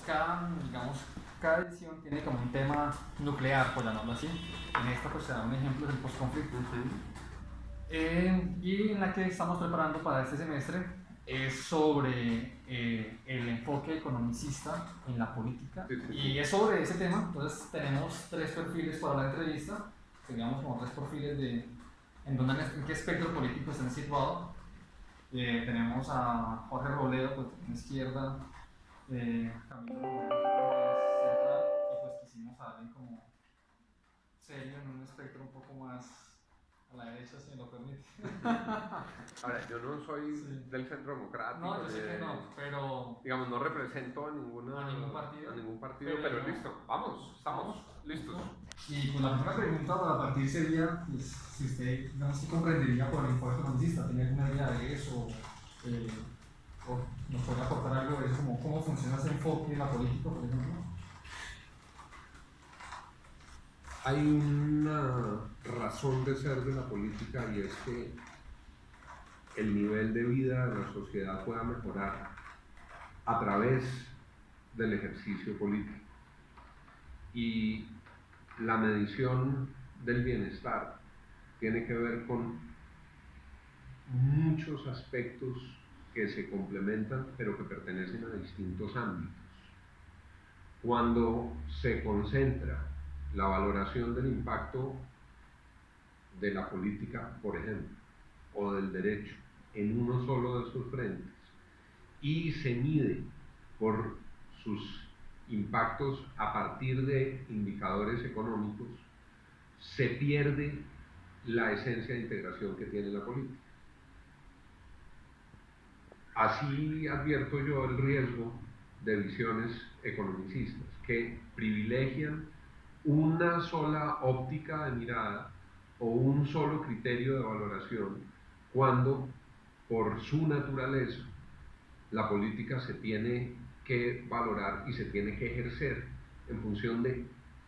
cada edición tiene como un tema nuclear, por llamarlo así. En esta pues se da un ejemplo del postconflicto. Y en la que estamos preparando para este semestre es sobre el enfoque economicista en la política. Y es sobre ese tema. Entonces tenemos 3 perfiles para la entrevista. Teníamos como 3 perfiles de en qué espectro político están situados. Tenemos a Jorge Robledo, pues en izquierda, Camilo Romero central, y pues quisimos a alguien como serio en un espectro un poco más a la derecha, si me lo permite. Ahora, yo no soy del Centro Democrático. No, yo sé que no, pero... Digamos, no represento a ningún partido, pero no. Listo, estamos listos. Y pues la primera pregunta para partir sería, pues, si usted, digamos, ¿qué comprendería por el enfoque economicista? ¿Tiene alguna idea de eso? ¿O nos puede aportar algo de eso, como cómo funciona ese enfoque en la política, por ejemplo? Hay una razón de ser de la política, y es que el nivel de vida de la sociedad pueda mejorar a través del ejercicio político. Y la medición del bienestar tiene que ver con muchos aspectos que se complementan, pero que pertenecen a distintos ámbitos. Cuando se concentra la valoración del impacto de la política, por ejemplo, o del derecho, en uno solo de sus frentes, y se mide por sus impactos a partir de indicadores económicos, se pierde la esencia de integración que tiene la política. Así advierto yo el riesgo de visiones economicistas que privilegian una sola óptica de mirada o un solo criterio de valoración, cuando por su naturaleza la política se tiene que valorar y se tiene que ejercer en función de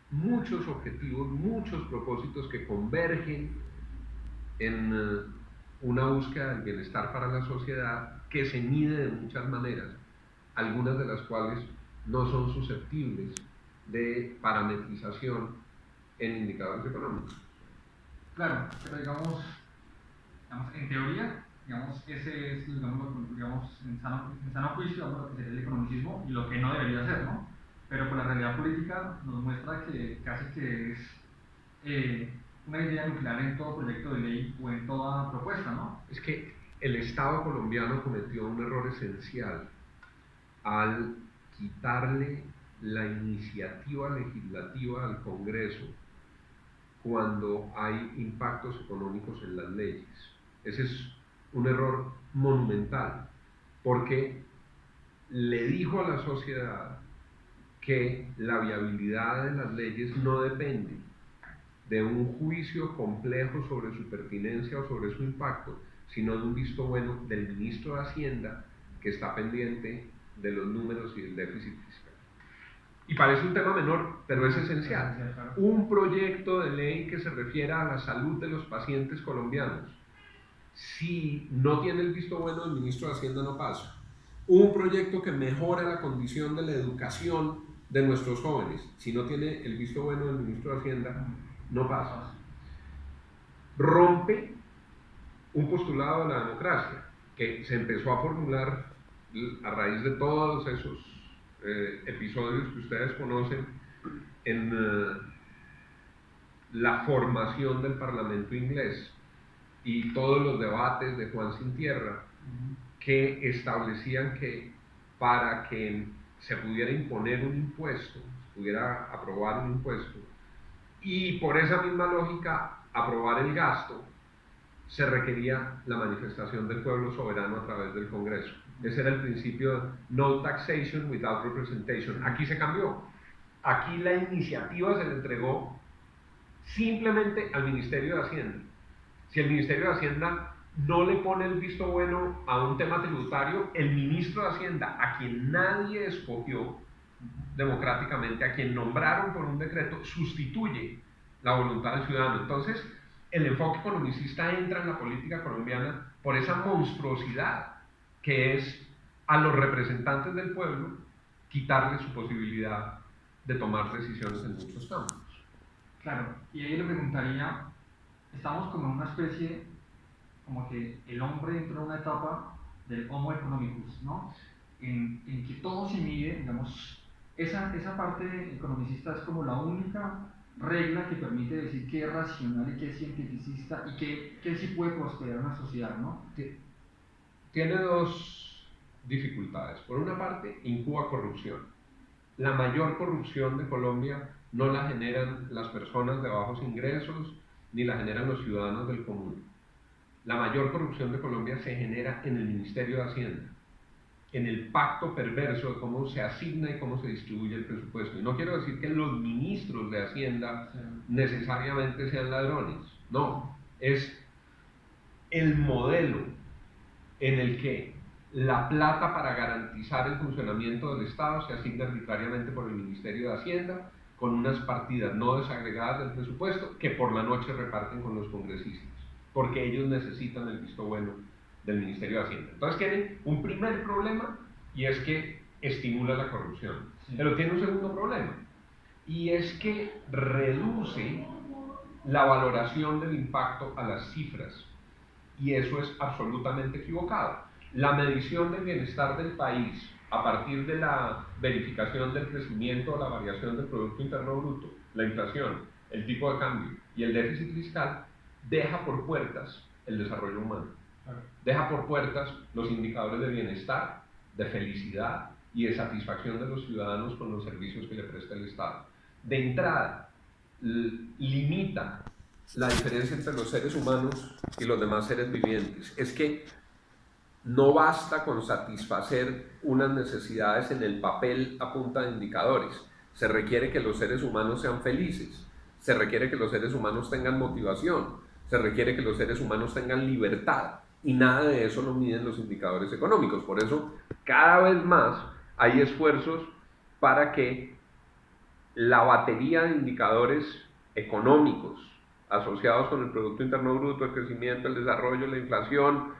muchos objetivos, muchos propósitos que convergen en una búsqueda del bienestar para la sociedad, que se mide de muchas maneras, algunas de las cuales no son susceptibles de parametrización en indicadores económicos. Claro, pero digamos en teoría, ese es, en sano juicio, lo que sería el economicismo y lo que no debería ser, ¿no? Pero pues la realidad política nos muestra que casi que es una idea nuclear en todo proyecto de ley o en toda propuesta, ¿no? Es que el Estado colombiano cometió un error esencial al quitarle la iniciativa legislativa al Congreso cuando hay impactos económicos en las leyes. Ese es un error monumental, porque le dijo a la sociedad que la viabilidad de las leyes no depende de un juicio complejo sobre su pertinencia o sobre su impacto, sino de un visto bueno del ministro de Hacienda, que está pendiente de los números y del déficit fiscal. Y parece un tema menor, pero es esencial. Un proyecto de ley que se refiera a la salud de los pacientes colombianos, si no tiene el visto bueno del ministro de Hacienda, no pasa. Un proyecto que mejora la condición de la educación de nuestros jóvenes, si no tiene el visto bueno del ministro de Hacienda, no pasa. Rompe un postulado de la democracia que se empezó a formular a raíz de todos esos episodios que ustedes conocen en la formación del Parlamento inglés y todos los debates de Juan Sin Tierra, que establecían que para que se pudiera imponer un impuesto, se pudiera aprobar un impuesto, y por esa misma lógica aprobar el gasto, se requería la manifestación del pueblo soberano a través del Congreso. Ese era el principio de no taxation without representation. Aquí se cambió. Aquí la iniciativa se le entregó simplemente al Ministerio de Hacienda. Si el Ministerio de Hacienda no le pone el visto bueno a un tema tributario, el ministro de Hacienda, a quien nadie escogió democráticamente, a quien nombraron por un decreto, sustituye la voluntad del ciudadano. Entonces, el enfoque economicista entra en la política colombiana por esa monstruosidad que es a los representantes del pueblo quitarle su posibilidad de tomar decisiones en muchos campos. Claro, y ahí le preguntaría, estamos como en una especie, como que el hombre entró en una etapa del Homo economicus, ¿no? En que todo se mide, digamos, esa parte economicista es como la única regla que permite decir qué es racional y qué es cientificista y qué sí puede prosperar una sociedad, ¿no? Tiene dos dificultades. Por una parte, incuba corrupción. La mayor corrupción de Colombia no la generan las personas de bajos ingresos ni la generan los ciudadanos del común. La mayor corrupción de Colombia se genera en el Ministerio de Hacienda, en el pacto perverso de cómo se asigna y cómo se distribuye el presupuesto. Y no quiero decir que los ministros de Hacienda necesariamente sean ladrones, no, es el modelo en el que la plata para garantizar el funcionamiento del Estado se asigna arbitrariamente por el Ministerio de Hacienda con unas partidas no desagregadas del presupuesto que por la noche reparten con los congresistas, porque ellos necesitan el visto bueno del Ministerio de Hacienda. Entonces tiene un primer problema y es que estimula la corrupción, pero tiene un segundo problema y es que reduce la valoración del impacto a las cifras, y eso es absolutamente equivocado. La medición del bienestar del país a partir de la verificación del crecimiento o la variación del Producto Interno Bruto, la inflación, el tipo de cambio y el déficit fiscal deja por puertas el desarrollo humano, deja por puertas los indicadores de bienestar, de felicidad y de satisfacción de los ciudadanos con los servicios que le presta el Estado. De entrada, limita la diferencia entre los seres humanos y los demás seres vivientes. Es que no basta con satisfacer unas necesidades en el papel a punta de indicadores. Se requiere que los seres humanos sean felices, se requiere que los seres humanos tengan motivación, se requiere que los seres humanos tengan libertad, y nada de eso lo miden los indicadores económicos. Por eso, cada vez más hay esfuerzos para que la batería de indicadores económicos asociados con el Producto Interno Bruto, el crecimiento, el desarrollo, la inflación,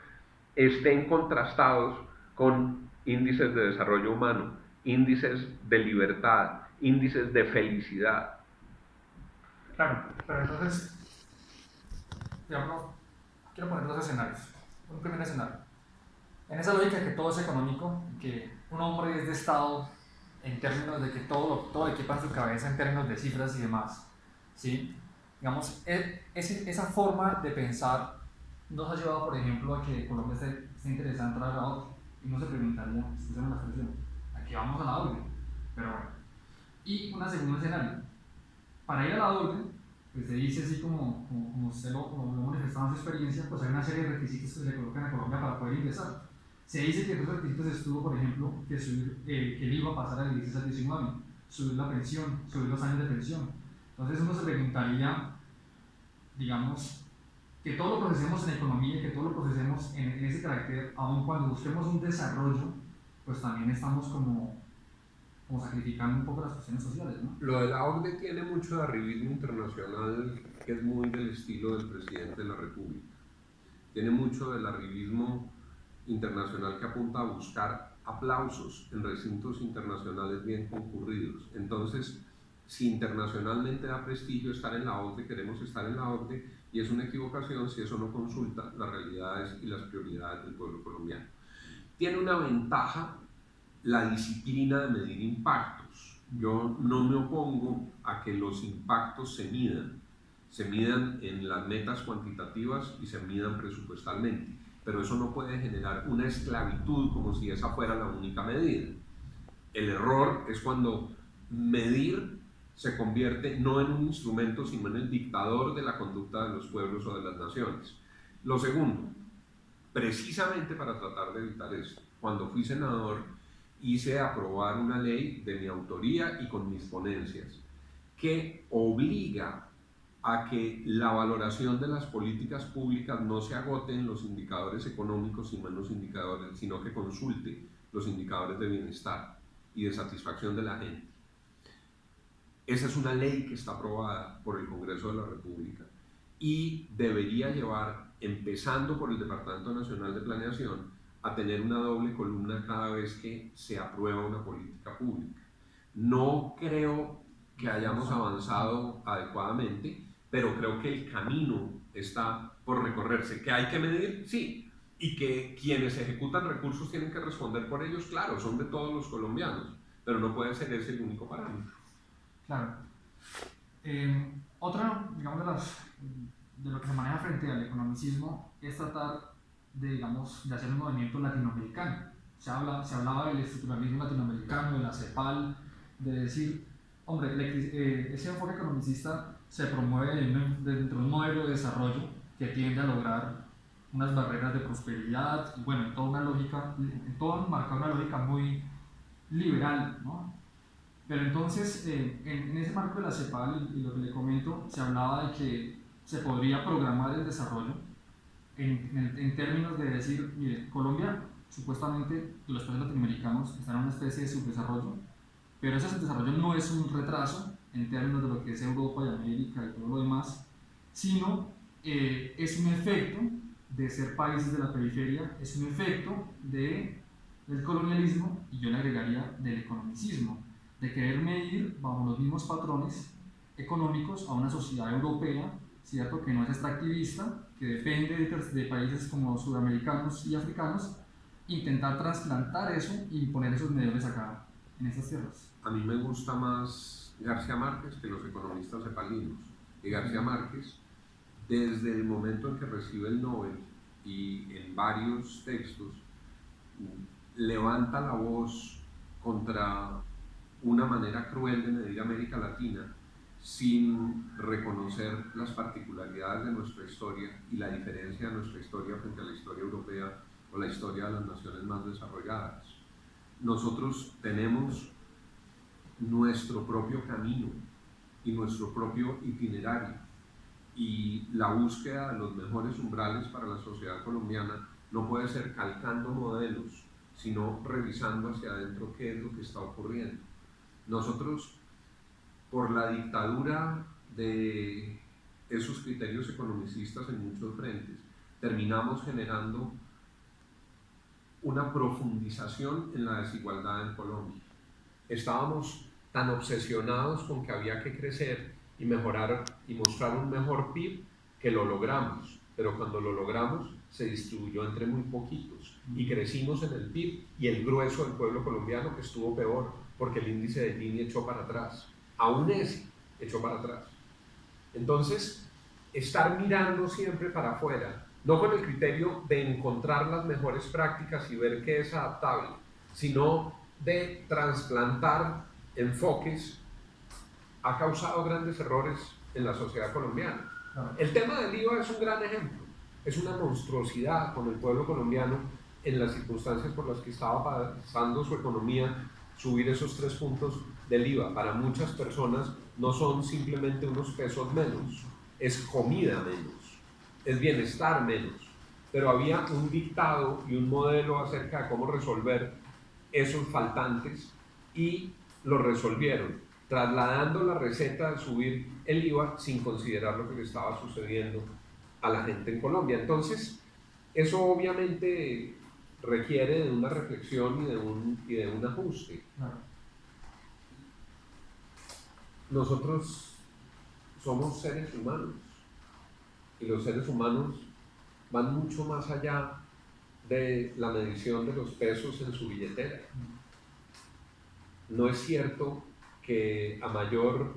estén contrastados con índices de desarrollo humano, índices de libertad, índices de felicidad. Claro, pero entonces, digamos, quiero poner dos escenarios. Un primer escenario. En esa lógica que todo es económico, que un hombre es de Estado en términos de que todo le quepa en su cabeza en términos de cifras y demás, ¿sí? Digamos, esa forma de pensar nos ha llevado, por ejemplo, a que Colombia esté interesada en entrar a la OCDE, y no se preguntaría, escuchen la expresión, ¿a qué vamos a la OCDE? Pero bueno. Y un segundo escenario. Para ir a la OCDE, pues se dice así como usted lo manifestaba en su experiencia, pues hay una serie de requisitos que se le colocan a Colombia para poder ingresar. Se dice que esos requisitos estuvo, por ejemplo, que subir que el IVA pasara del 16 al 19, subir la pensión, subir los años de pensión. Entonces uno se preguntaría, digamos, que todo lo procesemos en economía, que todo lo procesemos en ese carácter, aun cuando busquemos un desarrollo, pues también estamos como sacrificando un poco las cuestiones sociales, ¿no? Lo de la OCDE tiene mucho de arribismo internacional, que es muy del estilo del presidente de la República. Tiene mucho del arribismo internacional que apunta a buscar aplausos en recintos internacionales bien concurridos. Entonces, si internacionalmente da prestigio estar en la OCDE, queremos estar en la OCDE, y es una equivocación si eso no consulta las realidades y las prioridades del pueblo colombiano. Tiene una ventaja la disciplina de medir impactos. Yo no me opongo a que los impactos se midan en las metas cuantitativas y se midan presupuestalmente, pero eso no puede generar una esclavitud como si esa fuera la única medida. El error es cuando medir se convierte no en un instrumento, sino en el dictador de la conducta de los pueblos o de las naciones. Lo segundo, precisamente para tratar de evitar esto, cuando fui senador hice aprobar una ley de mi autoría y con mis ponencias que obliga a que la valoración de las políticas públicas no se agote en los indicadores económicos sino que consulte los indicadores de bienestar y de satisfacción de la gente. Esa es una ley que está aprobada por el Congreso de la República y debería llevar, empezando por el Departamento Nacional de Planeación, a tener una doble columna cada vez que se aprueba una política pública. No creo que hayamos avanzado adecuadamente, pero creo que el camino está por recorrerse. ¿Que hay que medir? Sí. Y que quienes ejecutan recursos tienen que responder por ellos, claro, son de todos los colombianos, pero no puede ser ese el único parámetro. Claro. Otra, digamos, de lo que se maneja frente al economicismo es tratar de, digamos, de hacer un movimiento latinoamericano. Se hablaba del estructuralismo latinoamericano, de la CEPAL, de decir, hombre, ese enfoque economicista se promueve dentro de un modelo de desarrollo que tiende a lograr unas barreras de prosperidad, y bueno, en toda una lógica, en todo marcado una lógica muy liberal, ¿no? Pero entonces, en ese marco de la CEPAL y lo que le comento, se hablaba de que se podría programar el desarrollo en términos de decir, mire, Colombia, supuestamente, y los países latinoamericanos están en una especie de subdesarrollo, pero ese subdesarrollo no es un retraso en términos de lo que es Europa y América y todo lo demás, sino es un efecto de ser países de la periferia, es un efecto del colonialismo, y yo le agregaría del economicismo, de querer medir bajo los mismos patrones económicos a una sociedad europea, ¿cierto?, que no es extractivista, que depende de países como sudamericanos y africanos, intentar trasplantar eso y poner esos medios acá en estas tierras. A mí me gusta más García Márquez que los economistas cepalinos. Y García Márquez, desde el momento en que recibe el Nobel y en varios textos, levanta la voz contra una manera cruel de medir América Latina sin reconocer las particularidades de nuestra historia y la diferencia de nuestra historia frente a la historia europea o la historia de las naciones más desarrolladas. Nosotros tenemos nuestro propio camino y nuestro propio itinerario, y la búsqueda de los mejores umbrales para la sociedad colombiana no puede ser calcando modelos, sino revisando hacia adentro qué es lo que está ocurriendo. Nosotros, por la dictadura de esos criterios economicistas en muchos frentes, terminamos generando una profundización en la desigualdad en Colombia. Estábamos tan obsesionados con que había que crecer y mejorar y mostrar un mejor PIB que lo logramos, pero cuando lo logramos se distribuyó entre muy poquitos y crecimos en el PIB, y el grueso del pueblo colombiano que estuvo peor porque el índice de Gini echó para atrás, aún ese echó para atrás. Entonces, estar mirando siempre para afuera, no con el criterio de encontrar las mejores prácticas y ver qué es adaptable, sino de trasplantar enfoques, ha causado grandes errores en la sociedad colombiana. El tema del IVA es un gran ejemplo, es una monstruosidad con el pueblo colombiano en las circunstancias por las que estaba pasando su economía. Subir esos 3 puntos del IVA para muchas personas no son simplemente unos pesos menos, es comida menos, es bienestar menos, pero había un dictado y un modelo acerca de cómo resolver esos faltantes y lo resolvieron, trasladando la receta de subir el IVA sin considerar lo que le estaba sucediendo a la gente en Colombia. Entonces, eso obviamente requiere de una reflexión y de un ajuste. Nosotros somos seres humanos, y los seres humanos van mucho más allá de la medición de los pesos en su billetera. No es cierto que a mayor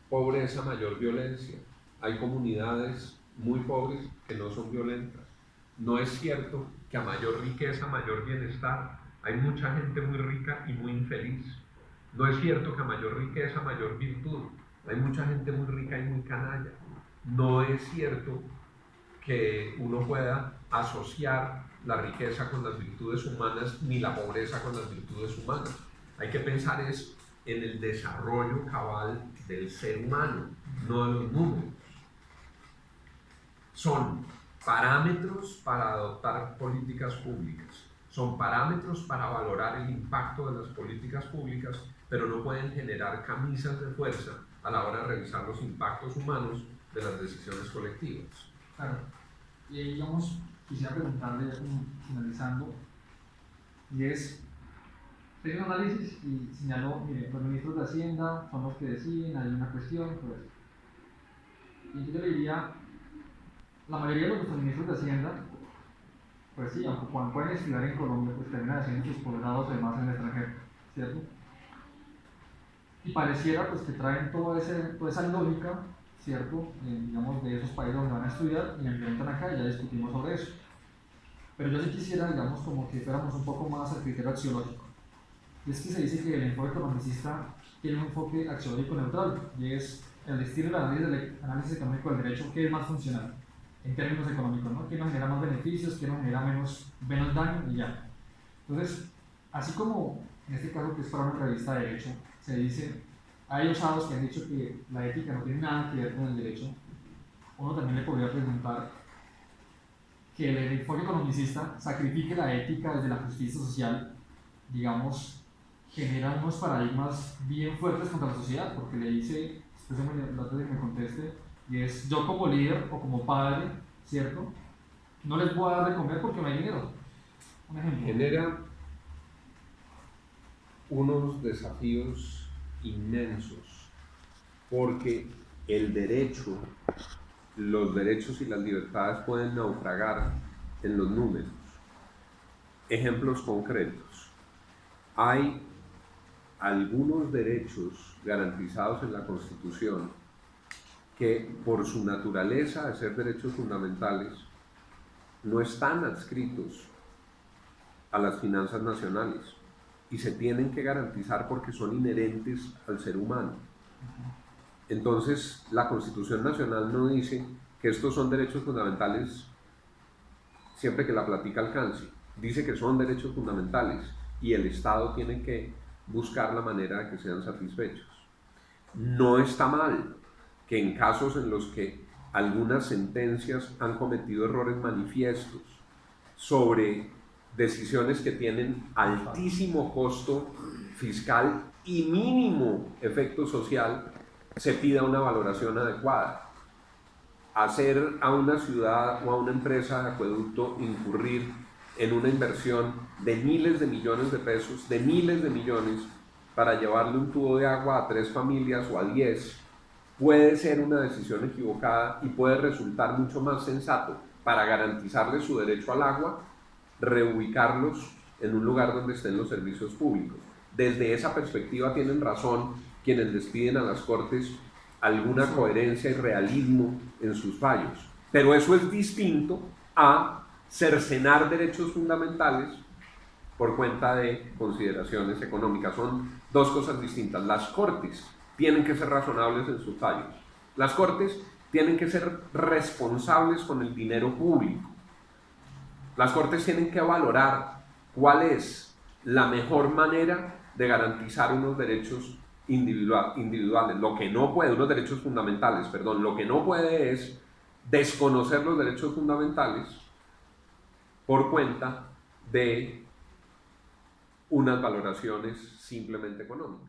pobreza, mayor violencia. Hay comunidades muy pobres que no son violentas. No es cierto que a mayor riqueza, mayor bienestar. Hay mucha gente muy rica y muy infeliz. No es cierto que a mayor riqueza, mayor virtud. Hay mucha gente muy rica y muy canalla. No es cierto que uno pueda asociar la riqueza con las virtudes humanas ni la pobreza con las virtudes humanas. Hay que pensar es en el desarrollo cabal del ser humano, no de los números. Son parámetros para adoptar políticas públicas, son parámetros para valorar el impacto de las políticas públicas, pero no pueden generar camisas de fuerza a la hora de revisar los impactos humanos de las decisiones colectivas. Claro, y ahí, digamos, quisiera preguntarle, finalizando, y es, tengo un análisis y señaló, mire, los ministros de Hacienda son los que deciden, hay una cuestión, pues. Y entonces yo le diría, la mayoría de los ministros de Hacienda, pues sí, aunque cuando pueden estudiar en Colombia, pues terminan haciendo sus posgrados además en el extranjero, ¿cierto? Y pareciera pues que traen toda esa lógica, ¿cierto? Digamos, de esos países donde van a estudiar y la implementan acá y ya discutimos sobre eso. Pero yo sí quisiera, digamos, como que fuéramos un poco más al criterio axiológico. Y es que se dice que el enfoque economicista tiene un enfoque axiológico neutral, y es el estilo del análisis económico del derecho que es más funcional, en términos económicos, ¿no? Que nos genera más beneficios, que nos genera menos daño y ya. Entonces, así como en este caso que es para una revista de derecho, se dice, hay osados que han dicho que la ética no tiene nada que ver con el derecho, uno también le podría preguntar que el enfoque economicista sacrifique la ética desde la justicia social, digamos, genera unos paradigmas bien fuertes contra la sociedad, porque le dice, después la otra vez que me conteste, y es yo como líder o como padre, ¿cierto? No les voy a dar de comer porque no hay dinero. Un ejemplo. Genera unos desafíos inmensos, porque el derecho, los derechos y las libertades pueden naufragar en los números. Ejemplos concretos. Hay algunos derechos garantizados en la Constitución que por su naturaleza de ser derechos fundamentales no están adscritos a las finanzas nacionales y se tienen que garantizar porque son inherentes al ser humano. Entonces, la Constitución Nacional no dice que estos son derechos fundamentales siempre que la plática alcance. Dice que son derechos fundamentales y el Estado tiene que buscar la manera de que sean satisfechos. No está mal que en casos en los que algunas sentencias han cometido errores manifiestos sobre decisiones que tienen altísimo costo fiscal y mínimo efecto social, se pida una valoración adecuada. Hacer a una ciudad o a una empresa de acueducto incurrir en una inversión de miles de millones de pesos, de miles de millones, para llevarle un tubo de agua a 3 familias o a 10, puede ser una decisión equivocada y puede resultar mucho más sensato para garantizarles su derecho al agua, reubicarlos en un lugar donde estén los servicios públicos. Desde esa perspectiva tienen razón quienes les piden a las Cortes alguna coherencia y realismo en sus fallos. Pero eso es distinto a cercenar derechos fundamentales por cuenta de consideraciones económicas. Son dos cosas distintas. Las Cortes tienen que ser razonables en sus fallos. Las Cortes tienen que ser responsables con el dinero público. Las Cortes tienen que valorar cuál es la mejor manera de garantizar unos derechos individuales. Lo que no puede, unos derechos fundamentales, perdón, lo que no puede es desconocer los derechos fundamentales por cuenta de unas valoraciones simplemente económicas.